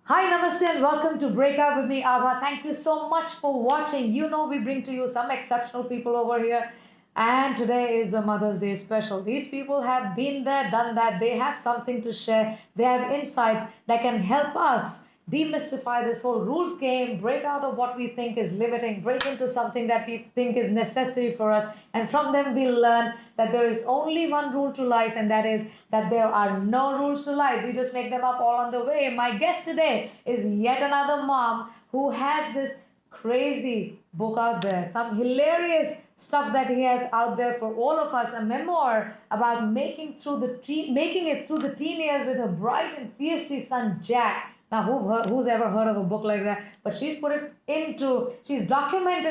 Hi, Namaste, and welcome to Breakout with me, Abha. Thank you so much for watching. You know, we bring to you some exceptional people over here, and today is the Mother's Day special. These people have been there, done that. They have something to share. They have insights that can help us demystify this whole rules game, break out of what we think is limiting, break into something that we think is necessary for us. And from them, we'll learn that there is only one rule to life, and that is that there are no rules to life. We just make them up all on the way. My guest today is yet another mom who has this crazy book out there, some hilarious stuff that he has out there for all of us, a memoir about making it through the teen years with her bright and feisty son Jack. Now, who's ever heard of a book like that? But she's documented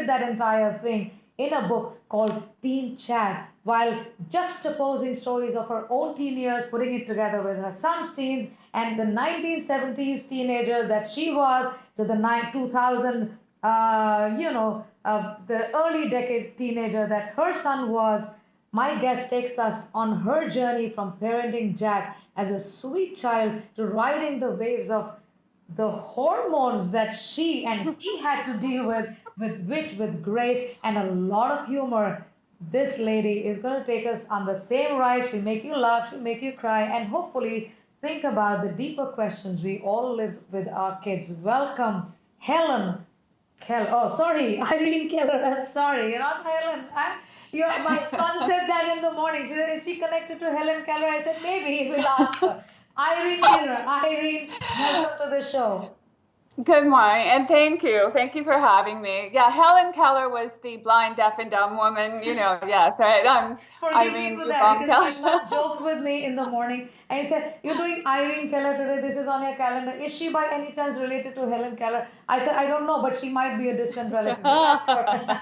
that entire thing in a book called Teen Chat, while juxtaposing stories of her own teen years, putting it together with her son's teens and the 1970s teenager that she was to the 2000, the early decade teenager that her son was. My guest takes us on her journey from parenting Jack as a sweet child to riding the waves of the hormones that she and he had to deal with wit, with grace, and a lot of humor. This lady is going to take us on the same ride. She'll make you laugh, she'll make you cry, and hopefully think about the deeper questions we all live with our kids. Welcome, Helen Keller. Oh, sorry, Irene Keller. I'm sorry, you're not Helen. My son said that in the morning. She said, is she connected to Helen Keller? I said, maybe. We'll ask her. Irene Keller. Irene, welcome to the show. Good morning, and thank you. Thank you for having me. Yeah, Helen Keller was the blind, deaf, and dumb woman. Yes, right. I'm Forgive me Irene for that Rubaum because my Keller. son joked with me in the morning and he said, you're doing Irene Keller today. This is on your calendar. Is she by any chance related to Helen Keller? I said, I don't know, but she might be a distant relative. We'll ask her.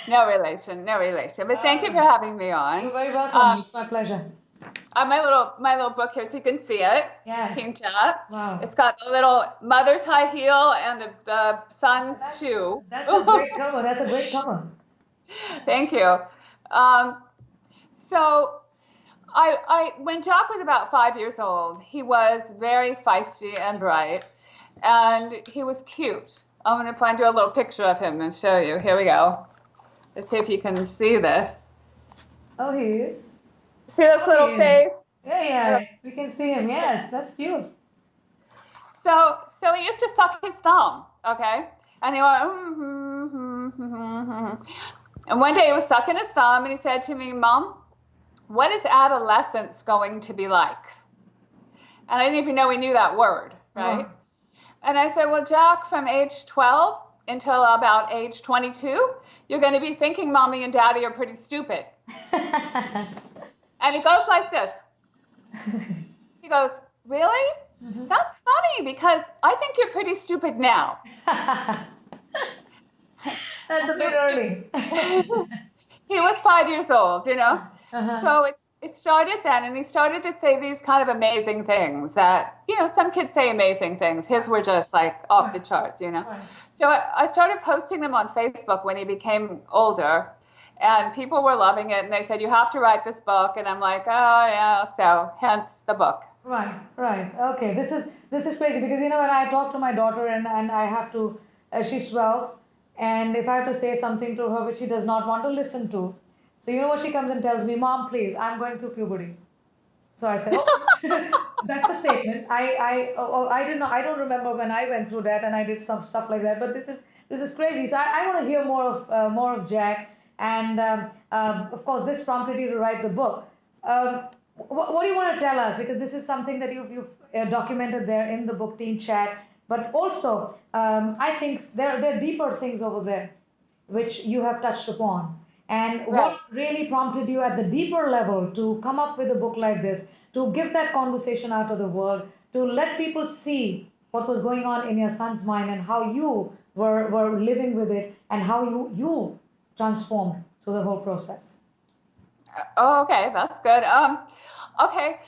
No relation, no relation. But thank you Uh, for having me on. you're very welcome. Um, It's my pleasure. my little book here, so you can see it. Teen Yes. Chat. Wow. It's got the little mother's high heel and the son's That's shoe. that's a great cover. That's a great cover. Thank you. Um, so when Jack was about 5 years old, he was very feisty and bright, and he was cute. I'm going to find you a little picture of him and show you. Here we go. Let's see if you can see this. Oh, he is. See this Oh, he little is. face? Yeah, Little- yeah. We can see him. Yes, that's cute. So he used to suck his thumb, okay? And he went, and one day he was sucking his thumb, and he said to me, Mom, what is adolescence going to be like? And I didn't even know he knew that word, right? Oh. And I said, well, Jack, from age 12 until about age 22, you're going to be thinking mommy and daddy are pretty stupid. And he goes like this. He goes, really? That's funny because I think you're pretty stupid now. That's a bit early. He was 5 years old, Uh-huh. So it started then, and he started to say these kind of amazing things that, some kids say amazing things. His were just like off the charts, Right. So I started posting them on Facebook when he became older, and people were loving it, and they said, you have to write this book, and I'm like, oh yeah, so hence the book. Right, right. Okay, this is crazy because when I talk to my daughter and I have to, she's 12, and if I have to say something to her which she does not want to listen to, so you know what she comes and tells me, Mom, please, I'm going through puberty. So I said, oh, that's a statement. I didn't know. I don't remember when I went through that and I did some stuff like that. But this is crazy. So I want to hear more of Jack. And of course, this prompted you to write the book. What do you want to tell us? Because this is something that you've documented there in the book Teen Chat. But also, I think there are deeper things over there which you have touched upon. And what Right. really prompted you at the deeper level to come up with a book like this, to give that conversation out to the world, to let people see what was going on in your son's mind and how you were living with it and how you transformed through the whole process? Oh, okay, that's good. Okay.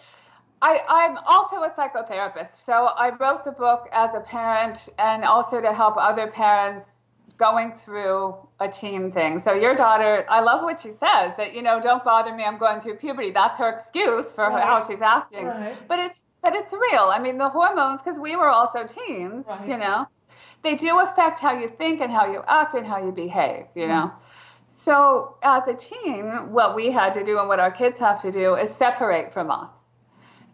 I'm also a psychotherapist, so I wrote the book as a parent and also to help other parents going through a teen thing. So your daughter, I love what she says that, don't bother me, I'm going through puberty. That's her excuse for how Right, she's acting. right, But it's real. I mean, the hormones, because we were also teens, right, they do affect how you think and how you act and how you behave, right. So as a teen, what we had to do and what our kids have to do is separate from us.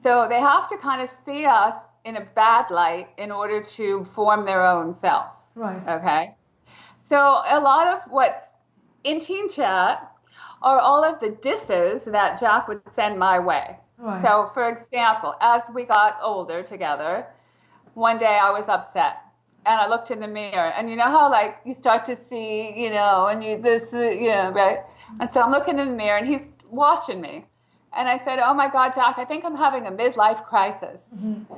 So they have to kind of see us in a bad light in order to form their own self. Right. Okay. So a lot of what's in Teen Chat are all of the disses that Jack would send my way. Right. So, for example, as we got older together, one day I was upset. And I looked in the mirror, and you know how like you start to see, and right? And so I'm looking in the mirror, and he's watching me. And I said, "Oh my God, Jack, I think I'm having a midlife crisis." Mm-hmm.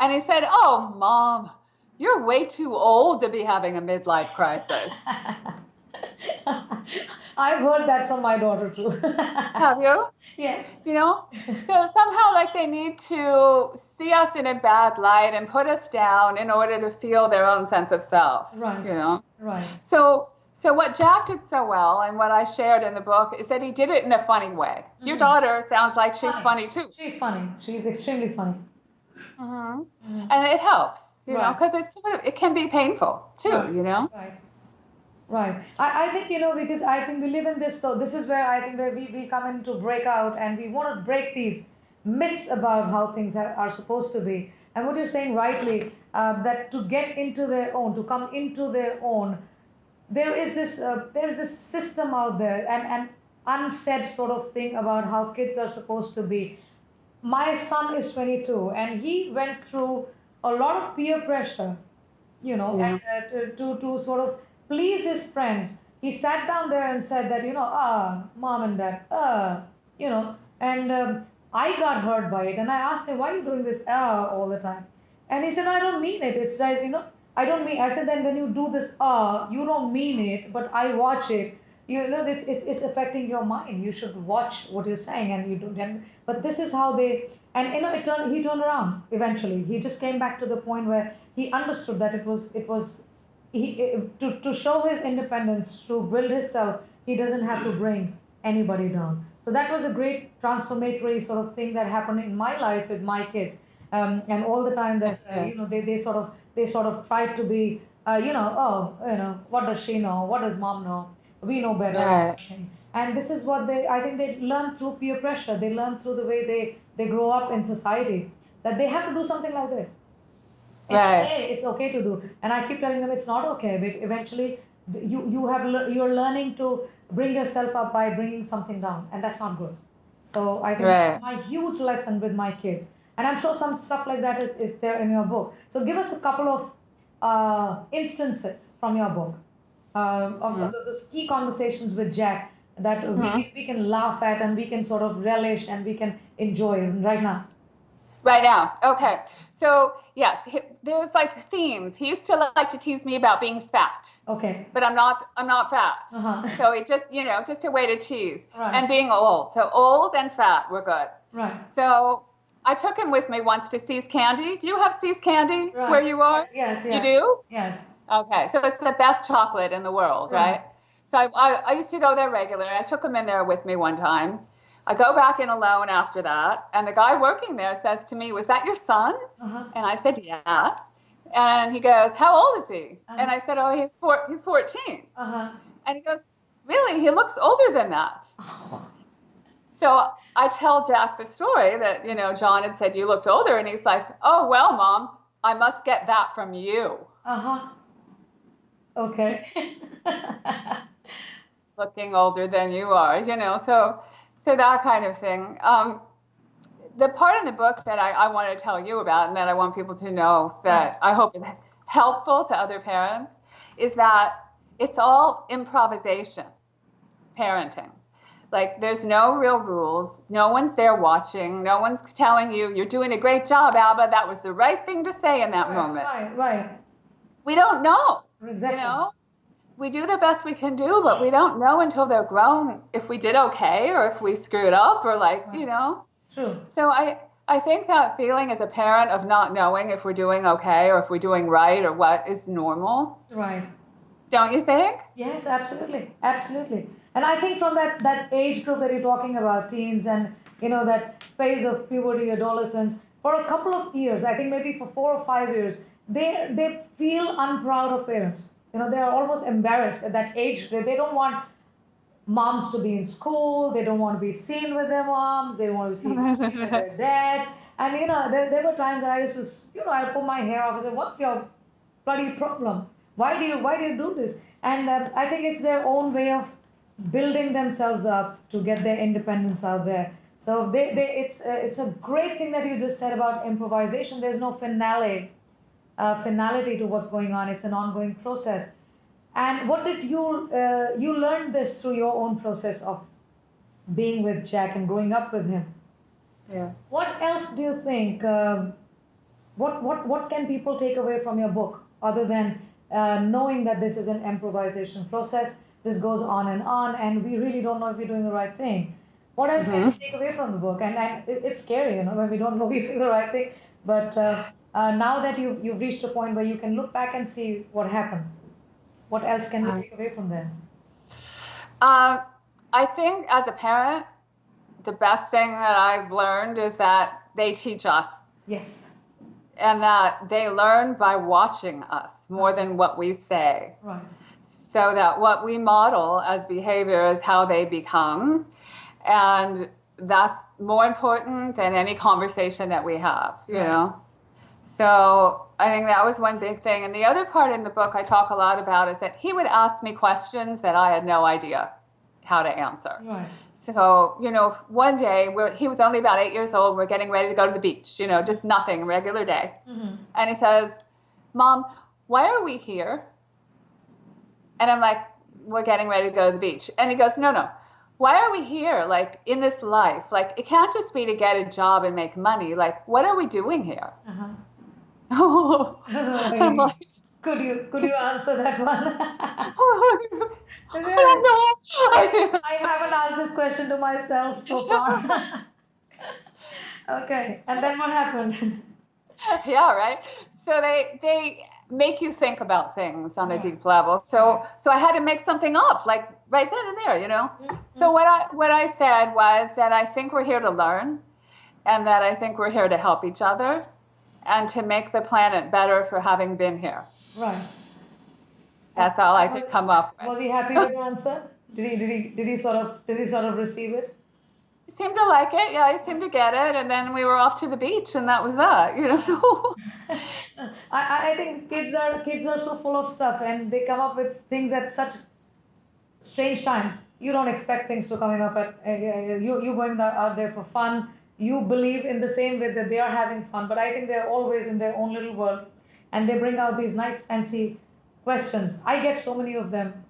And he said, "Oh, Mom, you're way too old to be having a midlife crisis." I've heard that from my daughter too. Have you? Yes. You know? So somehow like they need to see us in a bad light and put us down in order to feel their own sense of self, Right. Right. So what Jack did so well and what I shared in the book is that he did it in a funny way. Your daughter sounds like she's funny too. She's funny. She's extremely funny. And it helps, Right. because it can be painful too, Right. Right. Right. I think, because I think we live in this, so this is where I think where we come into breakout and we want to break these myths about how things are supposed to be. And what you're saying rightly, that to get into their own, to come into their own, there's this system out there and an unsaid sort of thing about how kids are supposed to be. My son is 22 and he went through a lot of peer pressure, Yeah. and to sort of please his friends. He sat down there and said that, mom and dad, and I got hurt by it. And I asked him, why are you doing this all the time? And he said, I don't mean it. It's just, I don't mean. I said, then when you do this you don't mean it, but I watch it. It's affecting your mind. You should watch what you're saying, and you don't. But this is how they. And he turned around eventually. He just came back to the point where he understood that to show his independence, to build himself, he doesn't have to bring anybody down. So that was a great transformatory sort of thing that happened in my life with my kids, and all the time that they sort of tried to be, what does she know? What does mom know? We know better. Right. And this is what I think they learn through peer pressure. They learn through the way they grow up in society that they have to do something like this. Right. It's okay to do, and I keep telling them it's not okay. But eventually, you're learning to bring yourself up by bringing something down, and that's not good. So I think Right. my huge lesson with my kids, and I'm sure some stuff like that is there in your book. So give us a couple of instances from your book of those key conversations with Jack that we can laugh at and we can sort of relish and we can enjoy right now. Right now. Okay. So, yes, there's like themes. He used to like to tease me about being fat. Okay. But I'm not fat. Uh-huh. So it just a way to tease. Right. And being old. So old and fat were good. Right. So I took him with me once to See's Candy. Do you have See's Candy Right. where you are? Yes. You do? Yes. Okay. So it's the best chocolate in the world, right? So I used to go there regularly. I took him in there with me one time. I go back in alone after that, and the guy working there says to me, "Was that your son?" And I said, "Yeah." And he goes, "How old is he?" And I said, "Oh, he's 14." And he goes, "Really? He looks older than that." So I tell Jack the story that, John had said you looked older, and he's like, "Oh, well, Mom, I must get that from you." Okay. Looking older than you are, so that kind of thing. The part in the book that I want to tell you about and that I want people to know that I hope is helpful to other parents is that it's all improvisation. parenting. Like, there's no real rules. No one's there watching. No one's telling you, you're doing a great job, Abha. That was the right thing to say in that moment. Right. We don't know. Exactly. You know? We do the best we can do, but we don't know until they're grown if we did okay or if we screwed up or you know. True. So I think that feeling as a parent of not knowing if we're doing okay or if we're doing right or what is normal. Right. Don't you think? Yes, absolutely. Absolutely. And I think from that age group that you're talking about, teens and, that phase of puberty, adolescence, for a couple of years, I think maybe for 4 or 5 years, they feel unproud of parents. They are almost embarrassed at that age. They don't want moms to be in school. They don't want to be seen with their moms. They don't want to be seen with their dads. And, there were times that I used to, I'd pull my hair off and say, what's your bloody problem? Why do you do this? And I think it's their own way of building themselves up to get their independence out there. So it's a great thing that you just said about improvisation. There's no finality to what's going on. It's an ongoing process. And what did you learned this through your own process of being with Jack and growing up with him? Yeah. What else do you think? What can people take away from your book other than knowing that this is an improvisation process? This goes on, and we really don't know if we're doing the right thing. What else can you take away from the book? And it's scary, when we don't know we're doing the right thing. But now that you've reached a point where you can look back and see what happened, what else can you take away from them? I think as a parent, the best thing that I've learned is that they teach us. Yes. And that they learn by watching us more than what we say. Right. So that what we model as behavior is how they become. And that's more important than any conversation that we have, you know? So I think that was one big thing. And the other part in the book I talk a lot about is that he would ask me questions that I had no idea how to answer. Right. So, one day he was only about 8 years old. We're getting ready to go to the beach, just nothing, regular day. Mm-hmm. And he says, Mom, why are we here? And I'm like, we're getting ready to go to the beach. And he goes, no. Why are we here? Like, in this life? Like, it can't just be to get a job and make money. Like, what are we doing here? Uh-huh. Oh. Could you answer that one? I don't know. I haven't asked this question to myself so far. Okay, and then what happened? Yeah, right. So they make you think about things on a deep level. So I had to make something up, like right then and there, Mm-hmm. So what I said was that I think we're here to learn, and that I think we're here to help each other, and to make the planet better for having been here. Right. That's all I could come up with. Was he happy with the answer? Did he sort of receive it? He seemed to like it. Yeah, he seemed to get it. And then we were off to the beach, and that was that. So I think kids are so full of stuff, and they come up with things at such strange times. You don't expect things to coming up at you going out there for fun. You believe in the same way that they are having fun, but I think they're always in their own little world, and they bring out these nice fancy questions. I get so many of them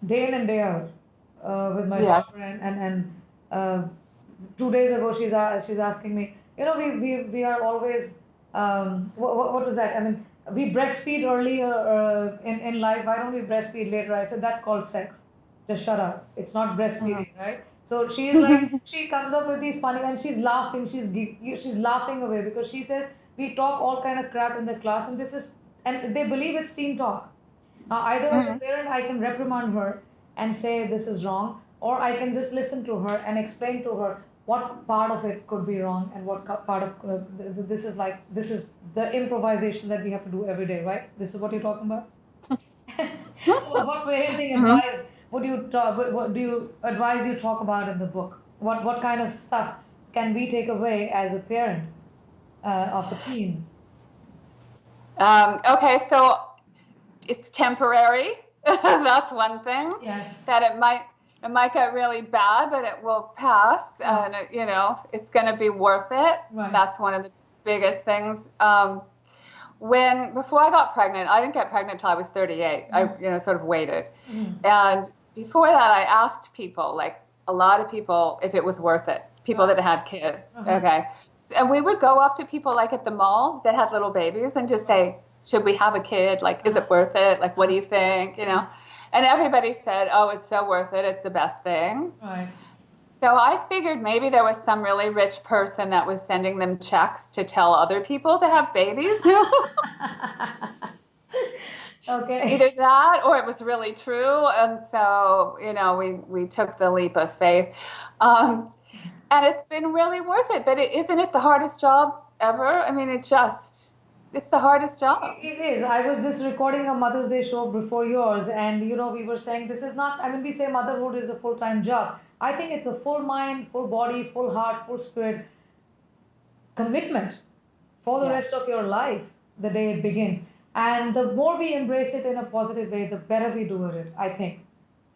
day in and day out with my daughter, and 2 days ago she's asking me, we are always what was that? I mean, we breastfeed earlier in life. Why don't we breastfeed later? I said that's called sex. Just shut up. It's not breastfeeding, right? So she's like, she comes up with these funny, and she's laughing. She's laughing away because she says we talk all kind of crap in the class, and they believe it's teen talk. Either as a parent, I can reprimand her and say this is wrong, or I can just listen to her and explain to her what part of it could be wrong and what part of this is the improvisation that we have to do every day, right? This is what you're talking about. So what parenting advice what do you advise you talk about in the book? What kind of stuff can we take away as a parent of a teen? Okay, so it's temporary. That's one thing. Yes. That it might get really bad, but it will pass, and it's going to be worth it. Right. That's one of the biggest things. Before I got pregnant, I didn't get pregnant till I was 38. I sort of waited, and before that, I asked people, like a lot of people, if it was worth it. People that had kids. Okay. And we would go up to people like at the mall that had little babies and just say, should we have a kid? Like, is it worth it? Like, what do you think? You know? And everybody said, oh, it's so worth it. It's the best thing. Right. So I figured maybe there was some really rich person that was sending them checks to tell other people to have babies. Okay. Either that or it was really true. And so, you know, we took the leap of faith. And it's been really worth it. But isn't it the hardest job ever? I mean, it's the hardest job. It is. I was just recording a Mother's Day show before yours, and we were saying this is not, I mean, we say motherhood is a full-time job. I think it's a full mind, full body, full heart, full spirit commitment for the rest of your life, the day it begins. And the more we embrace it in a positive way, the better we do it, I think.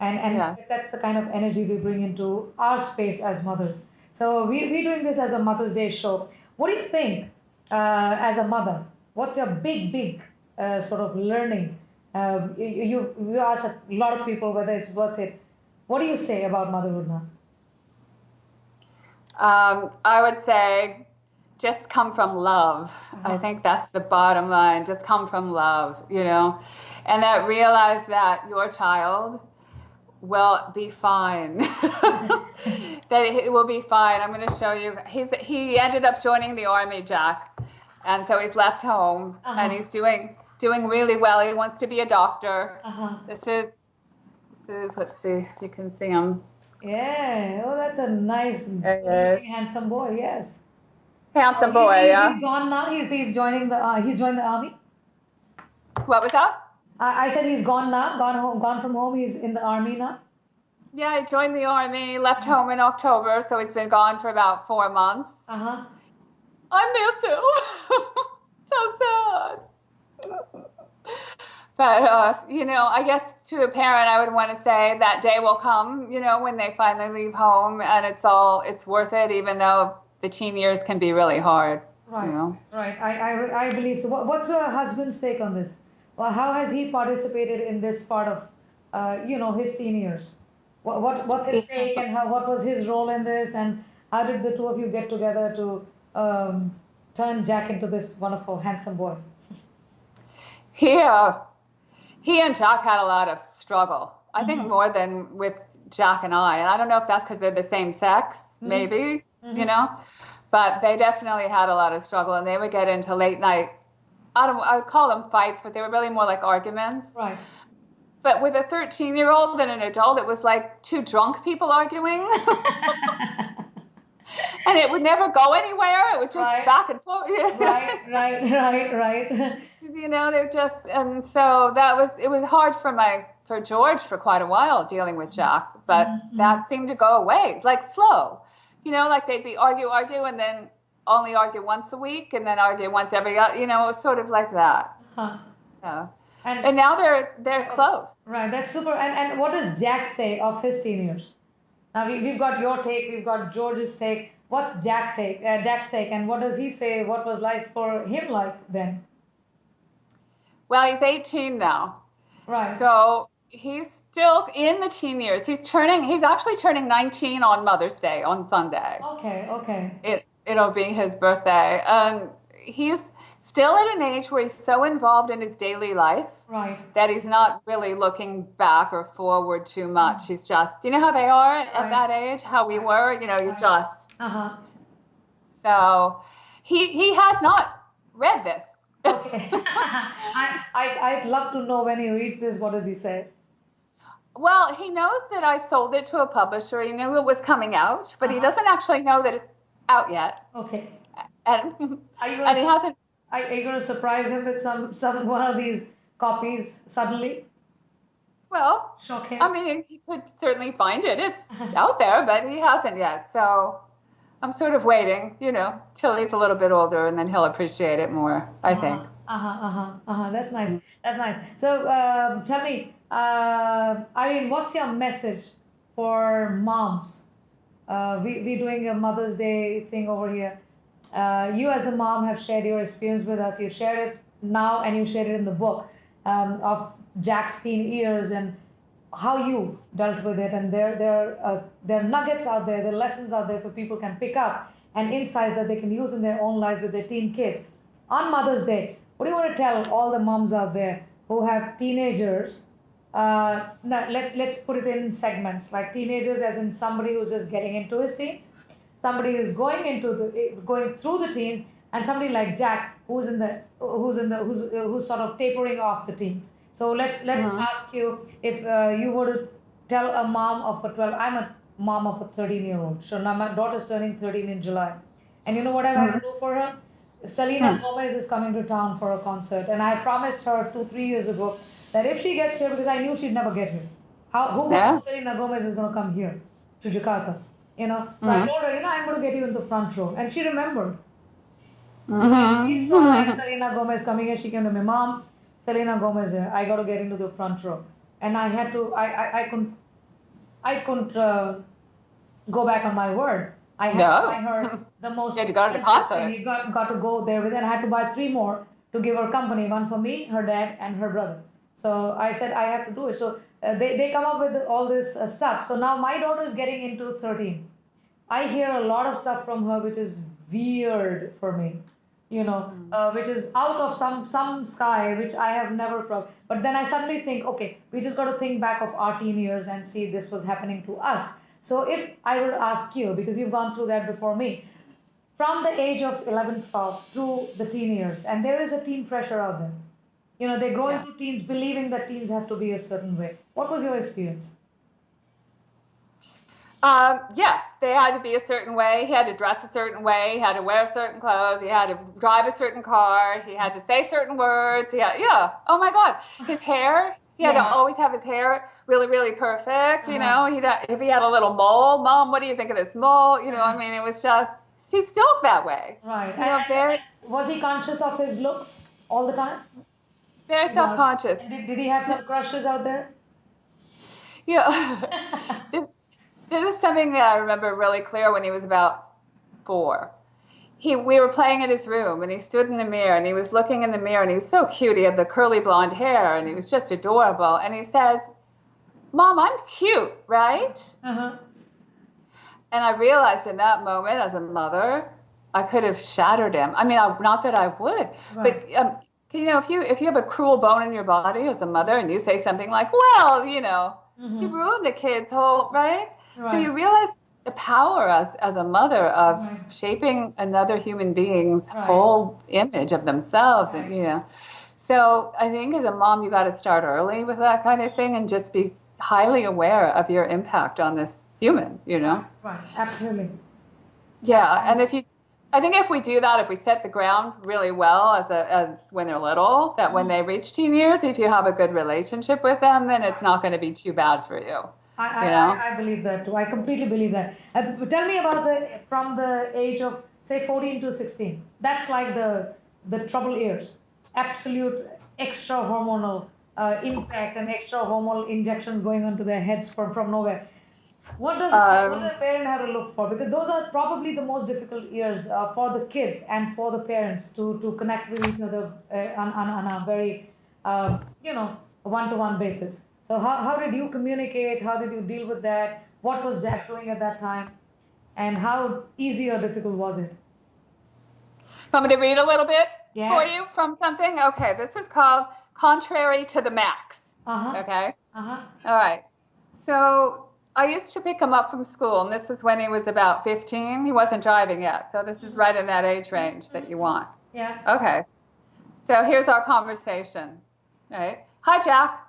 And that's the kind of energy we bring into our space as mothers. So we're doing this as a Mother's Day show. What do you think as a mother? What's your big sort of learning? You asked a lot of people whether it's worth it. What do you say about motherhood now? I would say just come from love. I think that's the bottom line. Just come from love, and that realize that your child will be fine. That it will be fine. I'm going to show you. He ended up joining the army, Jack, and so he's left home and he's doing really well. He wants to be a doctor. This is. Let's see if you can see him. Yeah. Oh, that's a nice, handsome boy. Yes. Handsome boy. Yeah. He's gone now. He's joining the. He's joined the army. What was that? I said he's gone now. Gone home. Gone from home. He's in the army now. Yeah, he joined the army. Left home in October, so he's been gone for about 4 months. I miss him. So sad. But, I guess to a parent, I would want to say that day will come, when they finally leave home and it's worth it, even though the teen years can be really hard. Right, right. I believe so. What's your husband's take on this? Well, how has he participated in this part of, his teen years? What's his take and what was his role in this? And how did the two of you get together to turn Jack into this wonderful, handsome boy? He and Jack had a lot of struggle. I think more than with Jack and I. And I don't know if that's because they're the same sex, maybe, But they definitely had a lot of struggle. And they would get into late night, I would call them fights, but they were really more like arguments. Right. But with a 13-year-old and an adult, it was like two drunk people arguing. And it would never go anywhere. It would just back and forth. Right. They're just, and so it was hard for George for quite a while dealing with Jack, but that seemed to go away, like slow. Like they'd be argue, and then only argue once a week, and then argue once every, it was sort of like that. So, and now they're close. Right, that's super. And what does Jack say of his teen years? Now we've got your take, we've got George's take. What's Jack's take, and what does he say? What was life for him like then? Well, he's 18 now. Right. So he's still in the teen years. He's actually turning 19 on Mother's Day on Sunday. Okay. It'll be his birthday. He's still at an age where he's so involved in his daily life that he's not really looking back or forward too much. He's just, how they are at that age, how we were, you just. So he has not read this. Okay. I'd love to know when he reads this, what does he say? Well, he knows that I sold it to a publisher. He knew it was coming out, but he doesn't actually know that it's out yet. Okay. And he hasn't. Are you going to surprise him with some one of these copies suddenly? Well, shock him. I mean, he could certainly find it. It's out there, but he hasn't yet. So I'm sort of waiting, till he's a little bit older, and then he'll appreciate it more, I think. That's nice. That's nice. So tell me, Irene, what's your message for moms? We're doing a Mother's Day thing over here. You as a mom have shared your experience with us. You've shared it now and you shared it in the book of Jack's teen years. And how you dealt with it, and there are nuggets out there, there are lessons out there for people can pick up, and insights that they can use in their own lives with their teen kids. On Mother's Day, what do you want to tell all the moms out there who have teenagers? No, let's put it in segments, like teenagers, as in somebody who's just getting into his teens, somebody who's going through the teens, and somebody like Jack who's sort of tapering off the teens. So let's ask you, if you were to tell a mom of a 12. I'm a mom of a 13-year-old. So now my daughter's turning 13 in July, and you know what I have to do for her? Selena Gomez is coming to town for a concert, and I promised her 2-3 years ago that if she gets here, because I knew she'd never get here. Who would know Selena Gomez is going to come here to Jakarta? So I told her, I'm going to get you in the front row, and she remembered. She saw like Selena Gomez coming here. She came to me, Mom, Selena Gomez here. I got to get into the front row, and I had to. I couldn't go back on my word. I had to buy her the most. You had to go to the concert. You got to go there with, and I had to buy 3 more to give her company. One for me, her dad, and her brother. So I said I have to do it. So they come up with all this stuff. So now my daughter is getting into 13. I hear a lot of stuff from her which is weird for me, which is out of some sky, which I have never But then I suddenly think, okay, we just got to think back of our teen years and see this was happening to us. So if I were to ask you, because you've gone through that before me, from the age of 11, 12 through the teen years, and there is a teen pressure out there. They grow into teens believing that teens have to be a certain way. What was your experience? Yes, they had to be a certain way. He had to dress a certain way. He had to wear certain clothes. He had to drive a certain car. He had to say certain words. Oh my God, his hair. He had to always have his hair really, really perfect. If he had a little mole, Mom, what do you think of this mole? I mean, it was just, he's still that way. Right. Was he conscious of his looks all the time? Very self-conscious. Did he have some crushes out there? Yeah. This is something that I remember really clear when he was about 4. We were playing in his room, and he stood in the mirror, and he was looking in the mirror, and he was so cute. He had the curly blonde hair, and he was just adorable. And he says, Mom, I'm cute, right? And I realized in that moment, as a mother, I could have shattered him. I mean, not that I would, but if you have a cruel bone in your body as a mother, and you say something like, well, you ruined the kid's whole, right? So you realize the power as a mother of shaping another human being's whole image of themselves. And, so I think as a mom, you got to start early with that kind of thing and just be highly aware of your impact on this human, Right, absolutely. Yeah, and I think if we do that, if we set the ground really well as when they're little, that when they reach teen years, if you have a good relationship with them, then it's not going to be too bad for you. I believe that too. I completely believe that. Tell me about from the age of, say, 14 to 16. That's like the trouble years. Absolute extra hormonal impact and extra hormonal injections going onto their heads from nowhere. What does the parent have to look for? Because those are probably the most difficult years for the kids and for the parents to connect with each other on a very one-to-one basis. So how did you communicate? How did you deal with that? What was Jack doing at that time? And how easy or difficult was it? Want me to read a little bit for you from something? Okay, this is called Contrary to the Max. Okay? All right. So I used to pick him up from school, and this is when he was about 15. He wasn't driving yet, so this is right in that age range that you want. Yeah. Okay. So here's our conversation. Right? Hi, Jack.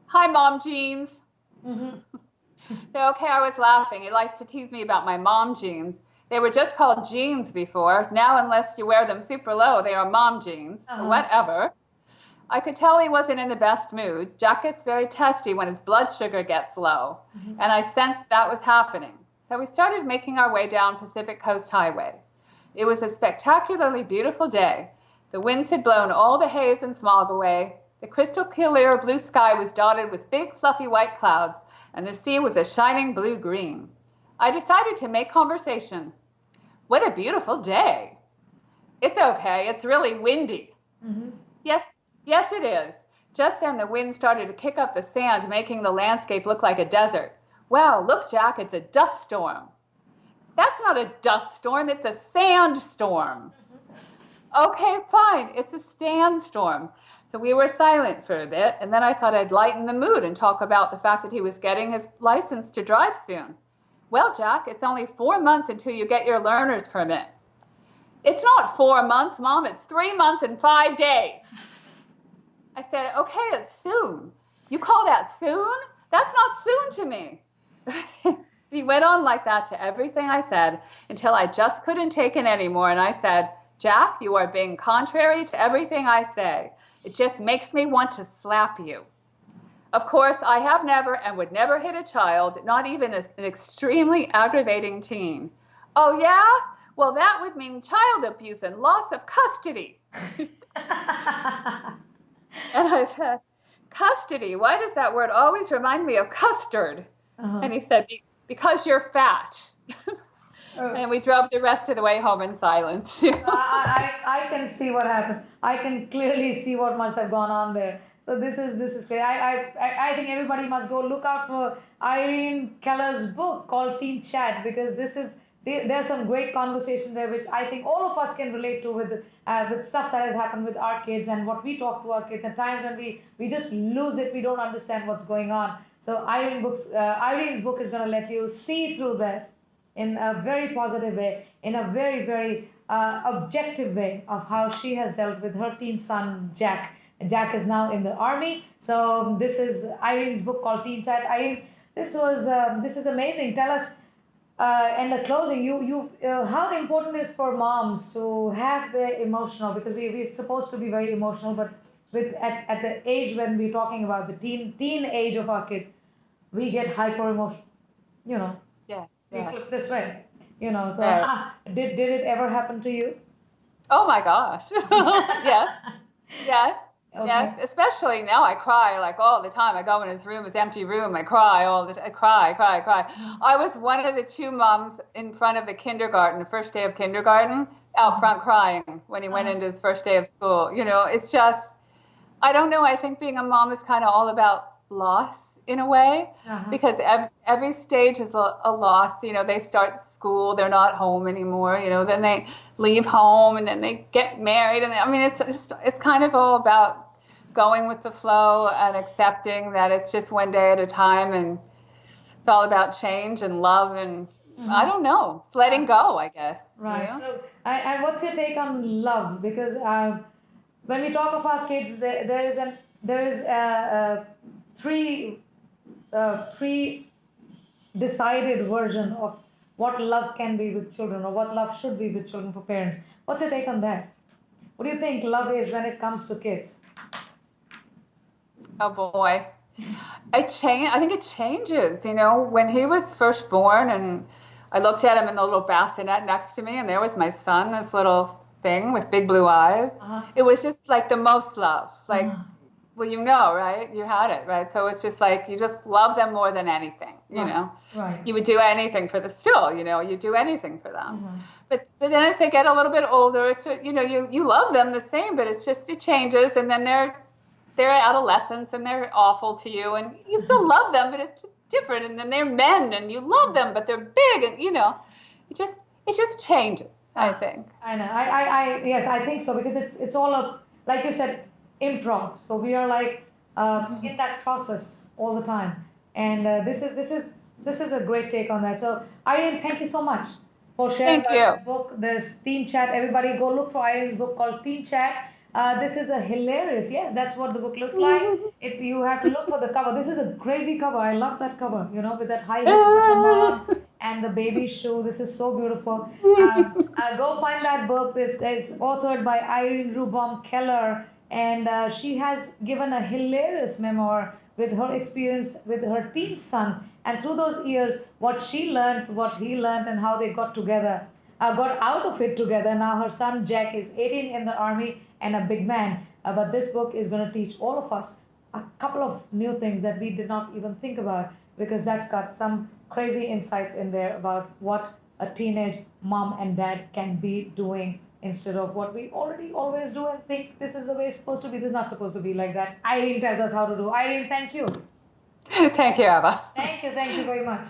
Hi, Mom jeans. So, okay, I was laughing. He likes to tease me about my mom jeans. They were just called jeans before. Now, unless you wear them super low, they are mom jeans. Whatever. I could tell he wasn't in the best mood. Jack gets very testy when his blood sugar gets low, and I sensed that was happening. So we started making our way down Pacific Coast Highway. It was a spectacularly beautiful day. The winds had blown all the haze and smog away. The crystal clear blue sky was dotted with big fluffy white clouds, and the sea was a shining blue-green. I decided to make conversation. What a beautiful day. It's okay. It's really windy. Yes, it is. Just then the wind started to kick up the sand, making the landscape look like a desert. Well, look, Jack, it's a dust storm. That's not a dust storm, it's a sandstorm. Okay, fine, it's a sandstorm. So we were silent for a bit, and then I thought I'd lighten the mood and talk about the fact that he was getting his license to drive soon. Well, Jack, it's only 4 months until you get your learner's permit. It's not 4 months, Mom, it's 3 months and 5 days. I said, okay, it's soon. You call that soon? That's not soon to me. He went on like that to everything I said until I just couldn't take it anymore. And I said, Jack, you are being contrary to everything I say. It just makes me want to slap you. Of course, I have never and would never hit a child, not even an extremely aggravating teen. Oh, yeah? Well, that would mean child abuse and loss of custody. And I said, custody, why does that word always remind me of custard? And he said, because you're fat. And we drove the rest of the way home in silence. I can see what happened. I can clearly see what must have gone on there. So this is great. I think everybody must go look out for Irene Keller's book called Teen Chat, because there's some great conversation there which I think all of us can relate to with stuff that has happened with our kids and what we talk to our kids, and times when we just lose it, we don't understand what's going on. So Irene's book is going to let you see through that in a very positive way, in a very, very objective way of how she has dealt with her teen son, Jack. Jack is now in the army. So this is Irene's book called Teen Chat. Irene, this is amazing. Tell us, in the closing, how important is for moms to have the emotional, because we're supposed to be very emotional, but at the age when we're talking about the teen age of our kids, we get hyper emotional, Yeah. we flip this way, so did it ever happen to you? Oh my gosh. Yes. Okay. Yes, especially now I cry like all the time. I go in his room, his empty room, I cry all the time. I cry. I was one of the 2 moms in front of the kindergarten, the first day of kindergarten, out front crying when he went into his first day of school. It's just, I don't know. I think being a mom is kind of all about loss in a way, because every stage is a loss. They start school, they're not home anymore. Then they leave home, and then they get married, and it's kind of all about going with the flow and accepting that it's just one day at a time, and it's all about change and love and I don't know, letting go, I guess. Right. So, and what's your take on love? Because when we talk of our kids, there is a pre-decided version of what love can be with children, or what love should be with children for parents. What's your take on that? What do you think love is when it comes to kids? Oh boy. I think it changes. When he was first born and I looked at him in the little bassinet next to me, and there was my son, this little thing with big blue eyes. It was just like the most love. Like, well, right? You had it, right? So it's just like you just love them more than anything, Right. You would do anything for them still, you do anything for them. But then as they get a little bit older, it's, you love them the same, but it's just, it changes, and then they're adolescents and they're awful to you, and you still love them, but it's just different. And then they're men and you love them, but they're big, and it just changes, I think. I know. Yes, I think so, because it's all like you said, improv. So we are like in that process all the time, and this is a great take on that. So Irene, thank you so much for sharing that book. There's Teen Chat. Everybody go look for Irene's book called Teen Chat. This is a hilarious. Yes, that's what the book looks like. You have to look for the cover. This is a crazy cover. I love that cover. With that high heel with the mom and the baby shoe. This is so beautiful. Go find that book. This is authored by Irene Rubaum Keller, and she has given a hilarious memoir with her experience with her teen son, and through those years, what she learned, what he learned, and how they got out of it together. Now her son Jack is 18 in the army and a big man. But this book is going to teach all of us a couple of new things that we did not even think about, because that's got some crazy insights in there about what a teenage mom and dad can be doing instead of what we already always do and think this is the way it's supposed to be. This is not supposed to be like that. Irene tells us how to do. Irene, thank you. Thank you, Abha. Thank you very much.